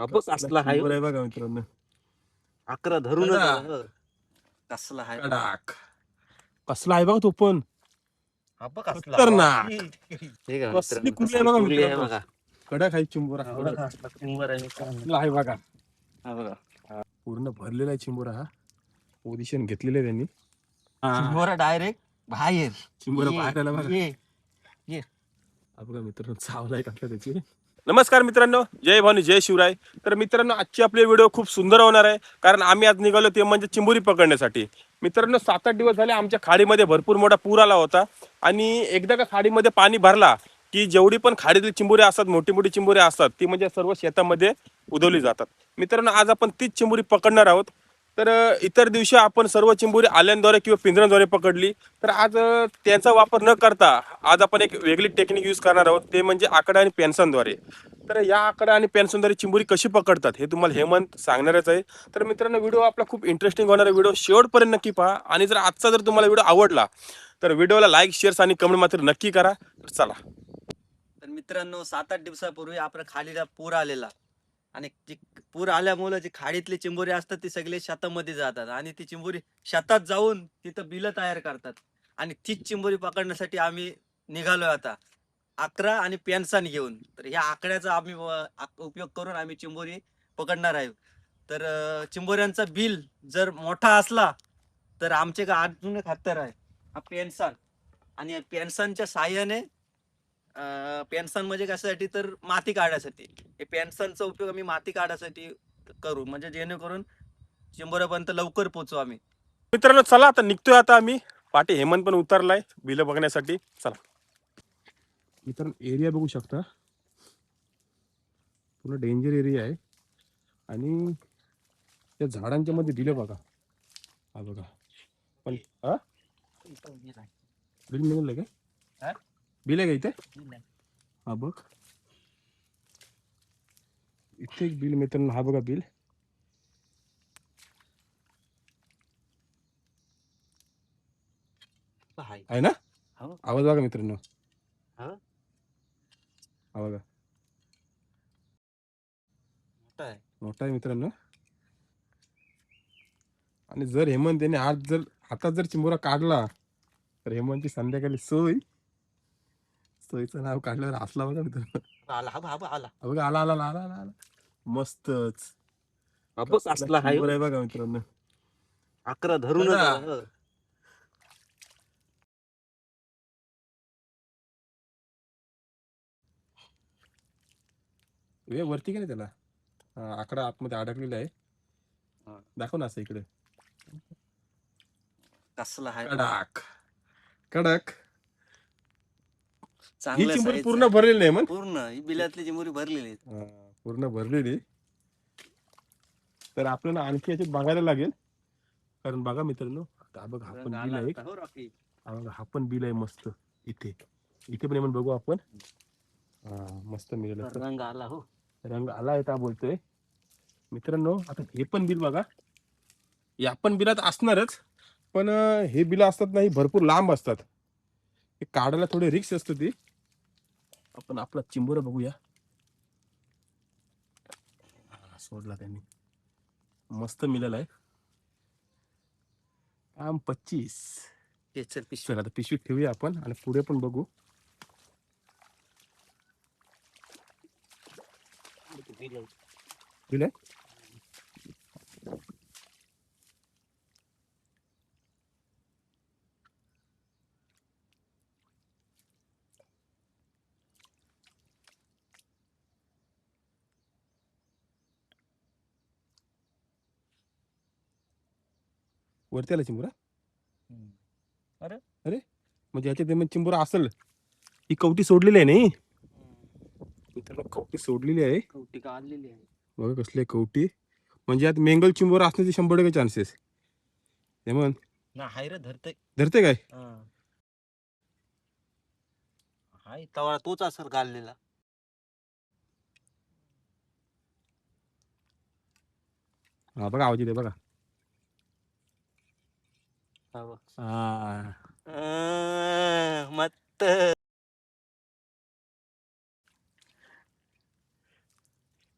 कसला हाय चिंबोरा आहे बघा मित्रांनो. अकरा धरून कसला हाय कडाक कसला आहे बघा तो पण कसला खतरनाक. हे का कसली मित्रांनो, कुर्ली आहे कसली बघा कुर्ली आहे मित्रांनो. बघा. कडक आहे चिंबोरा. कडक कसला चिंबर आहे मित्रांनो. कसला आहे बघा. हा बघा पूर्ण भरलेला आहे चिंबोरा. हा पोझिशन घेतलेलं आहे त्यांनी. चिंबोरा डायरेक्ट बाहेर. चिंबोरा ये, बाहेर आला बघा. ये. हा बघा मित्रांनो चावलाय कसला त्याची. नमस्कार मित्रांनो, जय भानी जय शिवराय. तर मित्रांनो आजची आपली व्हिडिओ खूप सुंदर होणार आहे, कारण आम्ही आज निघालो ते म्हणजे चिंबोरी पकडण्यासाठी. मित्रांनो 7-8 दिवस झाले आमच्या खाडीमध्ये भरपूर मोठा पूर आला होता, आणि एकदा का खाडीमध्ये पाणी भरला की जेवढी पण खाडीतली चिंबोरी असतात, मोठी मोठी चिंबोरी असतात, ती म्हणजे सर्व शेतामध्ये उधवली जातात. मित्रांनो आज आपण तीच चिंबोरी पकडणार आहोत. तर इतर दिवशी आपण सर्व चिंबोरी आल्यांद्वारे किंवा पिंजऱ्यांद्वारे पकडली, तर आज त्यांचा वापर न करता आज आपण एक वेगळी टेक्निक यूज करणार आहोत, ते म्हणजे आकडा आणि पेन्शनद्वारे. तर या आकडा आणि पेन्शनद्वारे चिंबोरी कशी पकडतात हे तुम्हाला हेमंत सांगणारच आहे. तर मित्रांनो व्हिडिओ आपला खूप इंटरेस्टिंग होणार आहे, व्हिडिओ शेवटपर्यंत नक्की पहा. आणि जर आजचा जर तुम्हाला व्हिडिओ आवडला तर व्हिडिओला लाईक शेअर्स आणि कमेंट मात्र नक्की करा. तर चला. तर मित्रांनो 7-8 दिवसापूर्वी आपल्या खाडीला पूर आलेला, आणि जी पूर आल्यामुळे जी खाडीतली चिंबोरी असतात ती सगळे शेतामध्ये जातात, आणि ती चिंबोरी शेतात जाऊन तिथं बिलं तयार करतात. आणि तीच चिंबोरी पकडण्यासाठी आम्ही निघालोय आता, 11 आणि पेन्शन घेऊन. तर ह्या आकड्याचा आम्ही उपयोग करून आम्ही चिंबोरी पकडणार आहे. तर चिंबोऱ्यांचा बिल जर मोठा असला तर आमचे का अजून एक हत्यार आहे, हा पेन्शन. आणि पेन्शनच्या साह्याने पेन्शन म्हणजे कशासाठी तर माती काढण्यासाठी. हे पेन्शनचा उपयोग आम्ही माती काढण्यासाठी करू, म्हणजे जेणेकरून चिंबोऱ्यापर्यंत लवकर पोहोचू आम्ही. मित्रांनो चला आता निघतोय. आता आम्ही पाठी हेमंत पण उतरलाय बिलं बघण्यासाठी. चला. मित्रांनो एरिया बघू शकता, पूर्ण डेंजर एरिया आहे. आणि त्या झाडांच्या मध्ये बिलं बघा. हा बघा. पण हा बिल मिळालं काय? बिल आहे का इथे? हा बघ इथे एक बिल मित्रांनो. हा बघा बिल आहे ना. आवाज बघा मित्रांनो. हा बघा मोठा आहे मित्रांनो. आणि जर हेमंत याने आज जर हातात जर चिंबोरा काढला तर हेमंतची संध्याकाळी सोयीचं नाव काढल्यावर हसला बघा मित्रांनो. बघा आला आला आला आला आला. मस्तच असला चिंबोरा आहे बघा मित्रांनो. 11 धरून वरती का नाही त्याला. आकडा आतमध्ये अडकलेला आहे. दाखव ना असं इकडे. कसला आहे कडक कडक. ही चांगलं चिंबोरी size पूर्ण आहे. भरलेली नाही मग. पूर्ण ही बिलातली चिंबोरी भरलेली आहे. पूर्ण भरलेली. तर आपल्याला आणखी याच्यात बघायला लागेल, कारण बघा मित्रांनो आता बघा हा पण बिल आहे. हा पण बिल आहे मस्त. इथे इथे पण बघू आपण. मस्त मिळेल. रंग आला हो. रंग आला आहे का बोलतोय मित्रांनो. आता हे पण बिल बघा. या पण बिलात असणारच, पण हे बिल असतात नाही भरपूर लांब असतात. हे काढायला थोडी रिक्स असते ती. आपण आपला चिंबोरा बघूया. सोडला त्यांनी. मस्त मिळाला आहे. 25. चल आता पिशवीत ठेवूया आपण आणि पुढे पण बघू. बिल आहे. वरती आला चिंबोरा. अरे अरे म्हणजे ह्याच्यात चिंबोरा असेल. ही कवटी सोडलेली आहे नाही. मित्रांनो कवटी सोडलेली आहे. कवटी काढलेली आहे बघा कसली कवटी. म्हणजे यात मेंगल चिंबोरा असण्याचे 100% चान्सेस. हेमंत ना. हाय रे धरते. धरते काय? हाय तवा तोच असेल काढलेला. हा बघा आवाज येते बघा. मत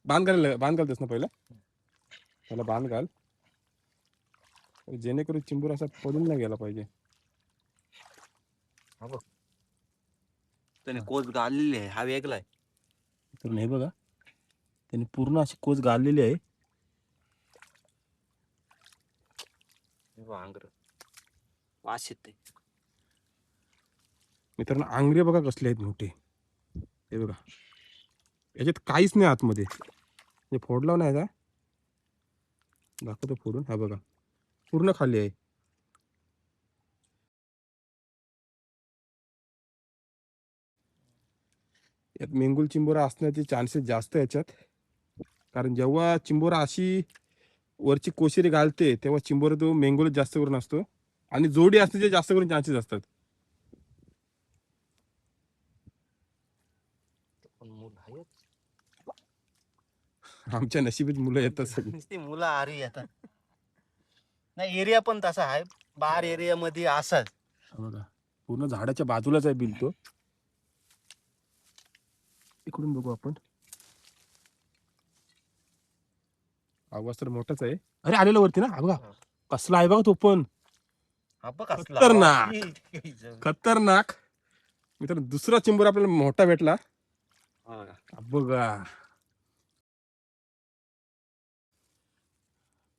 बांध घालतेस ना पहिला, त्याला बांध घाल जेणेकरून चिंबूर असा पडून नाही गेला पाहिजे. त्याने कोच घाललेली आहे, हा वेगळा आहे. तर नाही बघा, त्याने पूर्ण अशी कोच घाललेली आहे. आंग्र वास येते मित्रांनो. आंगरे बघा कसले आहेत मोठे, हे बघा याच्यात काहीच नाही आतमध्ये. हे फोडला नाही का, दाखवतो फोडून. हा बघा पूर्ण खाली आहे. यात मेंगुल चिंबोरा असण्याचे चान्सेस जास्त याच्यात, कारण जेव्हा चिंबोरा अशी वरची कोशिरी घालते तेव्हा चिंबोरा तो मेंगुल जास्त करून असतो, आणि जोडी असण्याचे जास्त करून चान्सेस असतात. आमच्या नशिबीत मुलं येतात सगळी. नुसती मुलं आरी येतात. नाही, एरिया पण तसा आहे, बार एरिया मध्ये असाच. बघा पूर्ण झाडाच्या बाजूलाच आहे बिल तो. इकडून बघू आपण, आवाज तर मोठाच आहे. अरे आलेला वरती ना, हा बघा कसला आहे बघा तो पण, खतरनाक खतरनाक. मित्र दुसरा चिंबोरा आपल्याला मोठा भेटला बघा,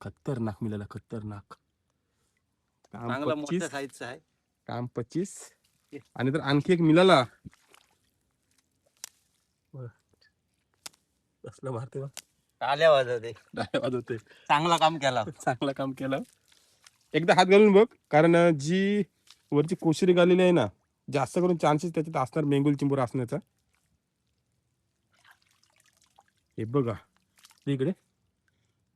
खतरनाक मिळाला, खतरनाक. चांगला मोठ्या साईजचा आहे. काम 25. आणि तर आणखी एक मिळाला, कसला मारते बा, टाळ्या वाजवते. चांगला काम केला, चांगला काम केलं. एकदा हात घालून बघ, कारण जी वरची कोशिरी घालेली आहे ना, जास्त करून चान्सेस त्याच्यात असणार मेंगुल चिंबोरा असण्याचा. हे बघा इकडे,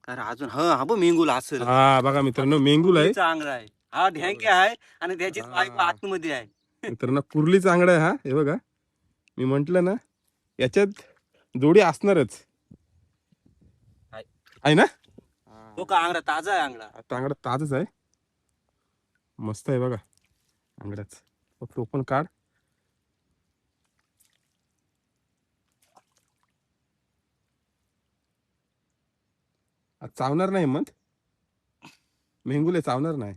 अरे अजून हा बघ मेंगुल असेल. हा बघा मित्रांनो, मेंगुल आहे. चांगला आहे हा, ढेंके आहे आणि त्याची पाईप आतमध्ये आहे. मित्रांनो कुर्ली चांगला आहे हा. हे बघा मी म्हंटल ना, याच्यात जोडी असणारच आहे ना. तो का आंगडा ताजा आहे, आंगडा ताजच आहे, मस्त आहे बघा आंगडाच. तो पण काढ. चावणार नाही मग, मेंगुले चावणार नाही.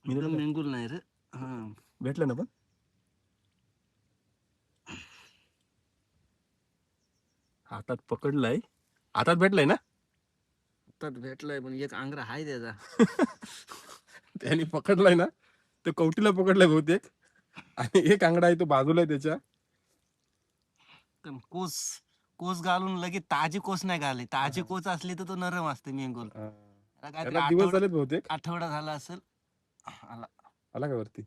मेंगुल नाही रे. भेटलं ना पण, हातात पकडलाय, हातात भेटलाय ना, हातात भेटलाय पण एक आंगरा आहे त्याचा. त्यांनी पकडलाय ना, तो कवटीला पकडलाय बहुतेक, आणि एक आंगडा आहे तो बाजूला आहे त्याच्या. कोस कोस घालून लगेच ताजी कोस नाही घाली, ताजी कोस असली तर तो नरम असते मेंगुल. दिवस झालेत बहुतेक, आठवडा झाला असेल. आला का वरती.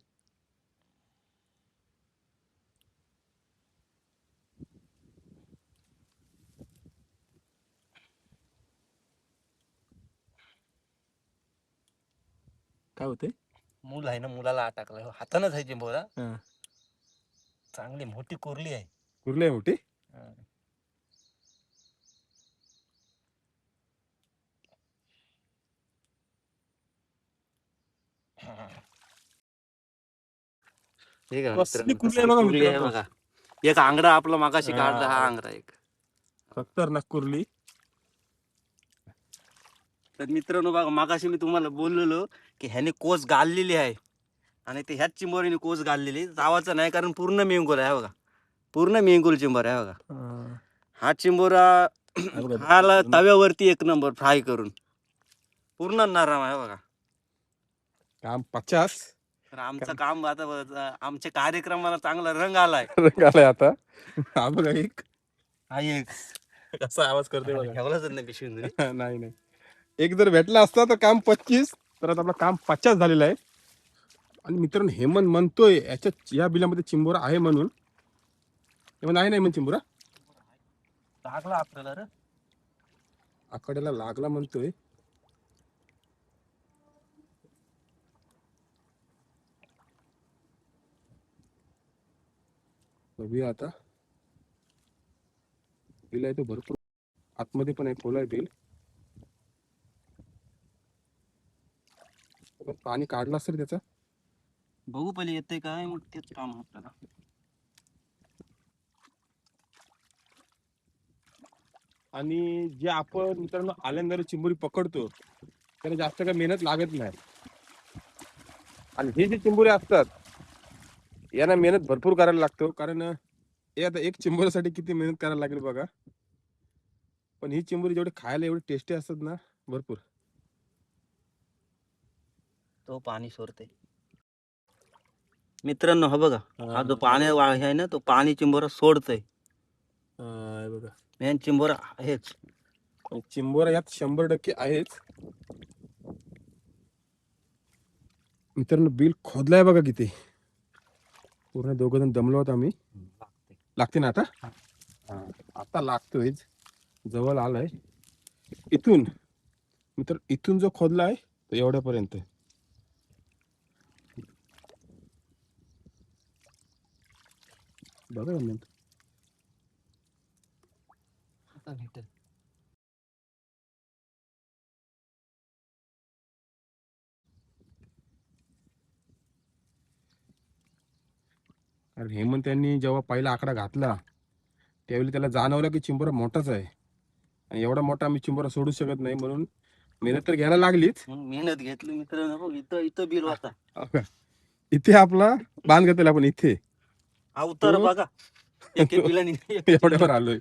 काय होते, मूल आहे ना, मुलाला अटकलाय हातानच आहे चिंबोरा. चांगली मोठी कुर्ली आहे. कुर्ली आहे मोठी. बघा एक आंगडा आपला मागाशी काढला, हा आंगडा एक खतरनाक कुर्ली. तर मित्रांनो बघा, मागाशी मी तुम्हाला बोललेलो की ह्याने कोस घाललेली आहे, आणि ते ह्याच चिंबोरीने कोस घाललेली. जावाचं नाही, कारण पूर्ण मेंगुल आहे बघा, पूर्ण मेंगुल चिंबोर आहे बघा. हा चिंबोरा हाला तव्यावरती एक नंबर फ्राय करून पूर्ण नरम आहे बघा. काम 50. तर आमचं काम आता, आमच्या कार्यक्रमाला चांगला रंग आलाय. रंग आलाय आता. हा बघा एक, हा एक कसा आवाज करते बघा. ठेवलाच नाही पिशवी. नाही नाही, एक जर भेटला असता तर काम 25, तर आता आपलं काम 50 झालेलं आहे. आणि मित्रांनो हेमंत म्हणतोय याच्या या बिलामध्ये चिंबोरा आहे म्हणून. हेमंत आहे नाही म्हणून चिंबोरा लागला आपल्याला रे, आकड्याला लागला म्हणतोय. बघूया आता. बिल आहे तो भरपूर आतमध्ये पण आहे, खोल आहे बिल. पाणी काढलं असेल त्याचं. बघू पहिले येते काय, मग तेच काम आपल्याला. आणि जे आपण मित्रांनो आल्यानंतर चिंबोरी पकडतो त्याला जास्त काही मेहनत लागत नाही. आणि हे जे चिंबोरी असतात यांना मेहनत भरपूर करायला लागतो. कारण हे आता एक चिंबोरीसाठी किती मेहनत करायला लागेल बघा. पण ही चिंबोरी जेवढी खायला एवढी टेस्टी असतात ना, भरपूर. तो पाणी सोडते मित्रांनो. हा बघा, हा जो पाणी आहे ना, तो पाणी चिंबोरा सोडतोय. बघा मेन चिंबोरा हेच. चिंबोरा यात 100% आहेच. मित्रांनो बिल खोदलाय बघा किती. पूर्ण दोघं जण दमलो आहोत आम्ही. लागते ना आता. आता लागतोय, जवळ आलाय. इथून मित्र इथून जो खोदला आहे तो एवढ्यापर्यंत. बघा आता भेटेल. कारण हेमंत यांनी जेव्हा पहिला आकडा घातला त्यावेळी त्याला जाणवलं की चिंबोरा मोठाच आहे आणि एवढा मोठा आम्ही चिंबोरा सोडू शकत नाही, म्हणून मेहनत तर घ्यायला लागलीच. मग मेहनत घेतली मित्रांनो. बघ इथं इथं बिल होता. इथे आपला बांध घेतला आपण इथे. अवतार बघा, एक बिलानी एवढ्यावर आलोय.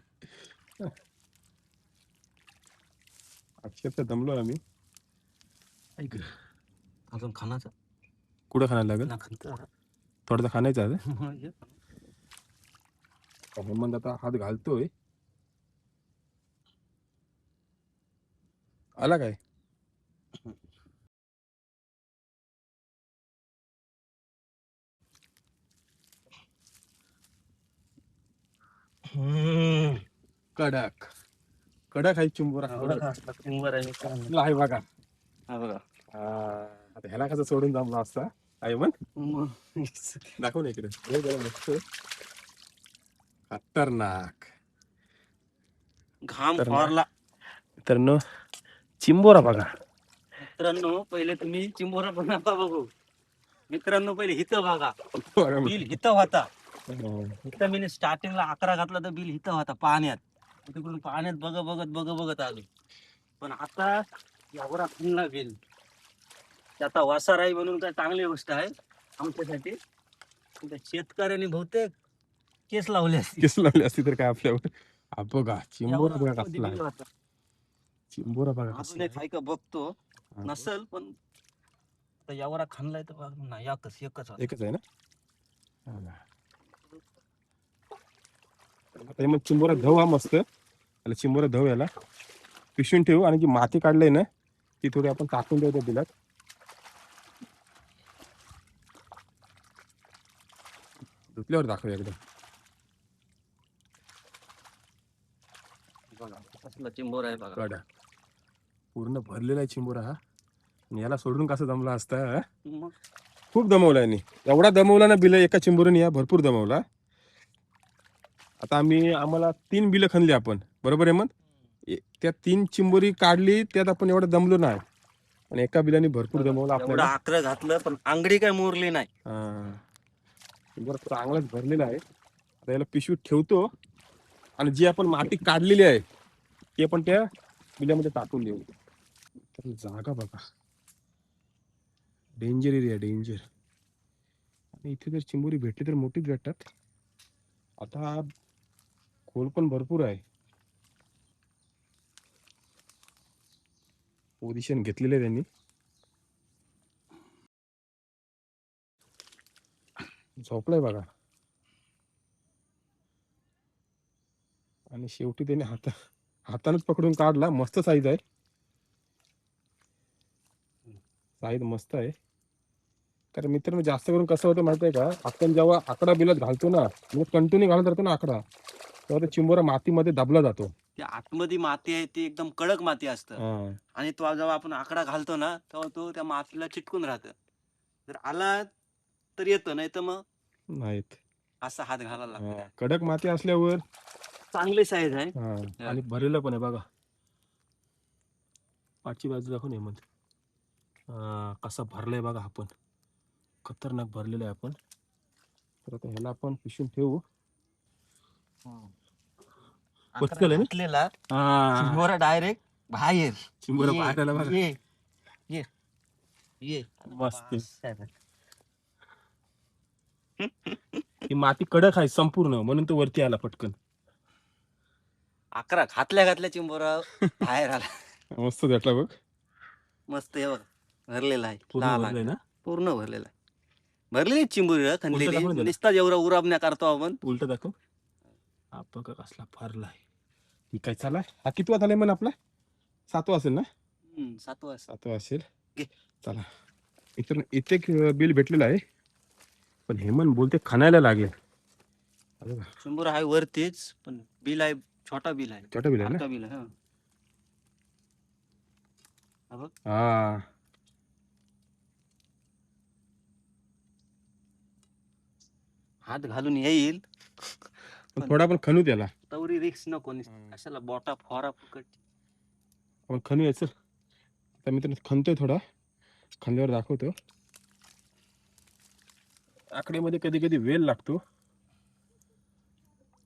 अक्षरशः दमलो आम्ही. अजून खानाचा कुठं खायला लागेल, थोडासा खाण्याचा आहे. हेमंत आता हात घालतोय. आला काय. कडक कडक आहे चिंबोरा. चिंबोरा आहे बघा. हा बघा. आता ह्याला कसं सोडून जमला असता आहे मग. दाखवून इकडे. खतरनाक घाम फारला मित्रांनो. चिंबोरा बघा मित्रांनो. पहिले तुम्ही चिंबोरा बनवता बघू मित्रांनो. पहिले हिथं बघा, बिल हिथं होता. इथं मी स्टार्टिंगला 11 घातला तर बिल हिथं होता पाण्यात. तिकडून पाण्यात बघत आलो. पण आता एवढा खाल्ला बिल. आता वासार आहे म्हणून काय चांगली गोष्ट आहे आमच्यासाठी. शेतकऱ्यांनी बहुतेक केस लावले असती तर काय आपल्यावर. बघा चिंबोरा बघा कसला आहे. चिंबोरा बघा कसला अजून एक बघतो नसल, पण एवढा खाल्लाय तर नाही. एकच आहे ना. आता मग चिंबोरा धव हा मस्त. आणि चिंबोरा धव याला पिशवून ठेवू आणि जी माती काढली ना ती थोडी आपण टाकून देऊ त्या बिलात. धुतल्यावर दाखवूया एकदम. कसला चिंबोरा आहे बघा. पूर्ण भरलेला आहे चिंबोरा हा. आणि याला सोडून कसं दमला असता. खूप दमवला यांनी. एवढा दमवला ना बिल एका चिंबोरीने, या भरपूर दमवला. आता आम्हाला 3 बिलं खणली आपण, बरोबर आहे. मग त्या 3 चिंबोरी काढली, त्यात आपण एवढं दमलो नाही. आणि एका बिलाने भरपूर दमवला आपल्याला. 11 घातलं पण अंगडी काय मोरली नाही. चिंबोरा चांगलाच भरलेला आहे. आता याला पिशवीत ठेवतो आणि जी आपण माती काढलेली आहे ती आपण त्या बिल्यामध्ये टाकून देऊ. जागा बघा, डेंजर एरिया, डेंजर. आणि इथे जर चिंबोरी भेटली तर मोठीच भेटतात. आता खोल पण भरपूर आहे. पोझिशन घेतलेलं आहे त्यांनी. झोपलाय बघा. आणि शेवटी त्याने हातानच पकडून काढला. मस्त साईज आहे. साईज मस्त आहे. कारण मित्रांनो जास्त करून कसं होतं माहिती आहे का, आपण जेव्हा आकडा बिलत घालतो ना, म्हणजे कंटिन्यू घालत राहतो ना आकडा, तेव्हा चिंबोरा मातीमध्ये दाबला जातो. त्या आतमध्ये माती आहे ती एकदम कडक माती असतं. आणि तो जेव्हा आपण आकडा घालतो ना तेव्हा तो त्या मातीला चिटकून राहतं. जर आला तर येतो, नाही तर मग नाहीत. असा हात घालायला लागतो. कडक माती असल्यावर चांगली साईज आहे. आणि भरलेलं पण आहे बघा. पाठची बाजू दाखवून. कसा भरलाय बघा आपण, खतरनाक भरलेला आहे आपण. तर आता ह्याला आपण पिशून ठेवू. बसलेलं आहे ना? घातलेला हा, चिंबोरा डायरेक्ट बाहेर. चिंबोरा ये, बाहेर आला बघा. ये ये ये. मस्त. बस, आहे. ही माती कडक आहे संपूर्ण, म्हणून तो वरती आला पटकन. 11 घातल्या चिंबोरा बाहेर आला. मस्त भेटला बघ. मस्त आहे बघ, भरलेला आहे. पूर्ण लाल भरलंय आहे. ना? पूर्ण भरलेला आहे. भरलेली चिंबोरी उलटं दाखवून खणलेली दे ना. नुसता एवढा उराबण्या करतो आपण. उलट दाखव. हा बघा कसला भरलाय. ही काय चालाय? हा कितवा झालाय म्हण आपला? 7वा असेल ना? 7 7वा असेल. घे. चला, इथं इथे एक बिल भेटलेलं आहे, पण हेमंत बोलते खणायला लागेल. अरे वा, चिंबोरा आहे वरतीच, पण बिल आहे, छोटा बिल आहे. छोटा बिल आहे ना? छोटा बिल आहे. हा बघ. हा, हात घालून येईल, पण थोडा पण खणू त्याला. तवरी रिक्स नको. कशाला बोटा फोरा फुकट. आपण खणू यायचं. आता मी तर खणतोय थोडा, खणल्यावर दाखवतो. आकडेमध्ये कधी कधी वेल लागतो,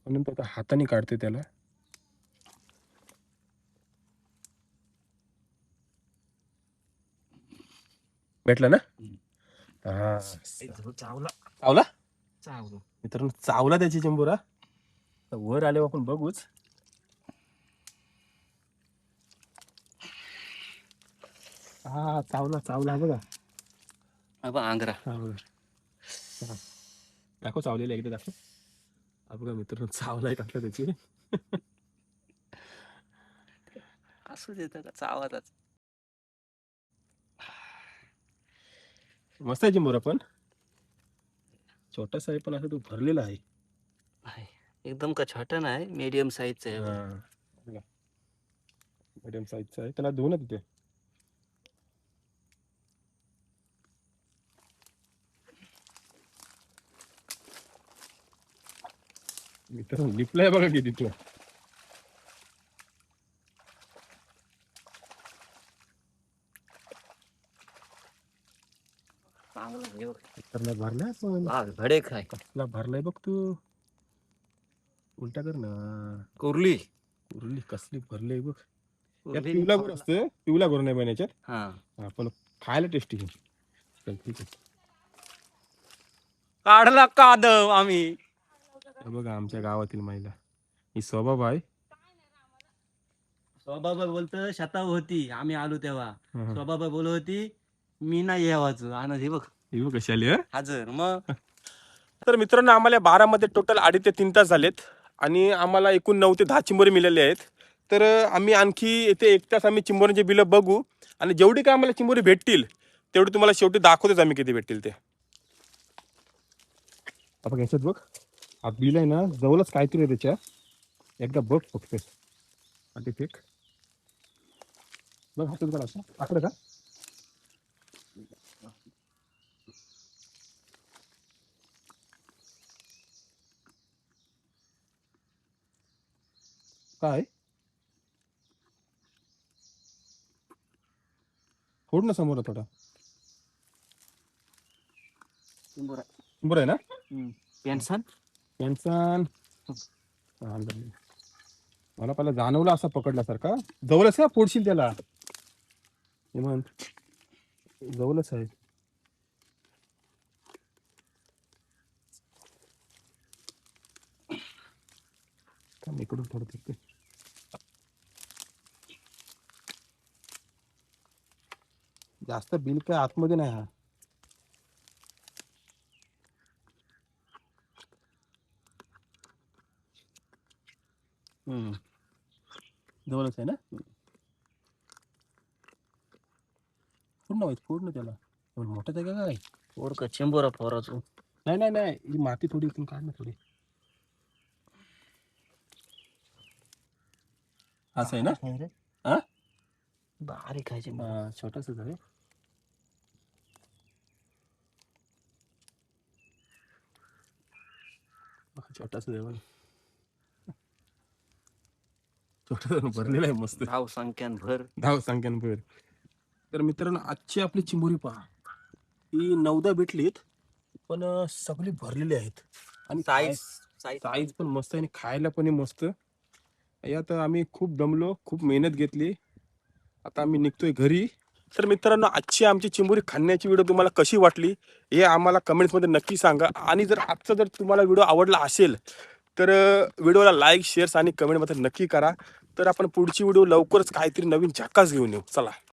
म्हणून तो आता हाताने काढतोय त्याला. भेटला ना? हा, चावला चावला चावला. मित्रांनो, चावला त्याची चिंबोरा. वर आल्यावर आपण बघूच. हा, चावला चावला बघा. आंग्रा. हा बघा, दाखव चावलेला एकदा दाखव. हा बघा मित्रांनो, चावलाय टाकला त्याची. असू देत का चावाचाच. मस्त आहे चिंबोरा, पण छोटासा आहे, पण असं तो भरलेला आहे. एकदम का छोटा नाही, मीडियम साईजचा आहे. मीडियम साईजचा आहे. त्याला दोनच होते. मित्रांनो, लिपलाय बघा किती तो. चांगला भरलाय पण भडे खाय. कसला भरलाय बघ तू. उलटा कर ना. कुर्ली उरली कसली भरली बघ. यात कुर्ली पिवला गोर असतं, पिवला गोर नाही पाहिजे याच्यात. हा, पण खायला टेस्टी आहे. चल ठीक आहे. काढला कादव आम्ही. हे बघा आमच्या गावातील महिला, ही स्वभाव आहे. स्वबाबा बोलत शता होती, आम्ही आलो तेव्हा. हा. स्वबाबा बोलत होती मी नाही यावाचं. आणि हे बघ ही बघ कशी आली. हजर मग. तर मित्रांनो, आम्हाला 12 मध्ये टोटल 2.5 ते 3 तास झालेत, आणि आम्हाला एकूण 9 ते 10 चिंबोरे मिळाले आहेत. तर आम्ही आणखी येथे 1 तास आम्ही चिंबोऱ्यांचे बिलं बघू, आणि जेवढी काय आम्हाला चिंबोरी भेटतील तेवढी तुम्हाला शेवटी दाखवतोच आम्ही किती भेटतील ते. आपण याच्यात बघ, हा बिल आहे ना, जवळच काहीतरी आहे त्याच्या. एकदा बघ फक्त. आणि फेक बघ, हातात असं आकडे का. काय फोड ना समोर थोडा. बरं आहे ना. पेन्शन पेन्शन मला पहिला जाणवला असा पकडल्यासारखा. जवळच का फोडशील त्याला. जवळच आहे. इकडून थोडं तिकडे. जास्त बिल काय आतमध्ये नाही. हा जवळच आहे ना. पूर्ण व्हायचं, पूर्ण त्याला मोठं आहे का काय. पोर का चिंबोरा फोराचो. नाही नाही नाही, ही माती थोडी इथून काढ ना थोडी. असं आहे ना. हा बारीक खायचे. छोटाच आहे. छोटाच आहे, छोटा भरलेला आहे मस्त. धाव संख्यान भर. धाव संख्यान भर. तर मित्रांनो आजची आपली चिंबोरी पहा, ही 9 भेटलीत, पण सगळी भरलेली आहेत आणि साईज साईज पण मस्त आहे आणि खायला पण मस्त. यात आम्ही खूप दमलो, खूप मेहनत घेतली. आता आम्ही निघतोय घरी. तर मित्रांनो आजची आमची चिंबोरी खाण्याची व्हिडिओ तुम्हाला कशी वाटली हे आम्हाला कमेंट्समध्ये नक्की सांगा. आणि जर तुम्हाला व्हिडिओ आवडला असेल तर व्हिडिओला लाईक, शेअर्स आणि कमेंटमध्ये नक्की करा. तर आपण पुढची व्हिडिओ लवकरच काहीतरी नवीन झकास घेऊन येऊ. चला.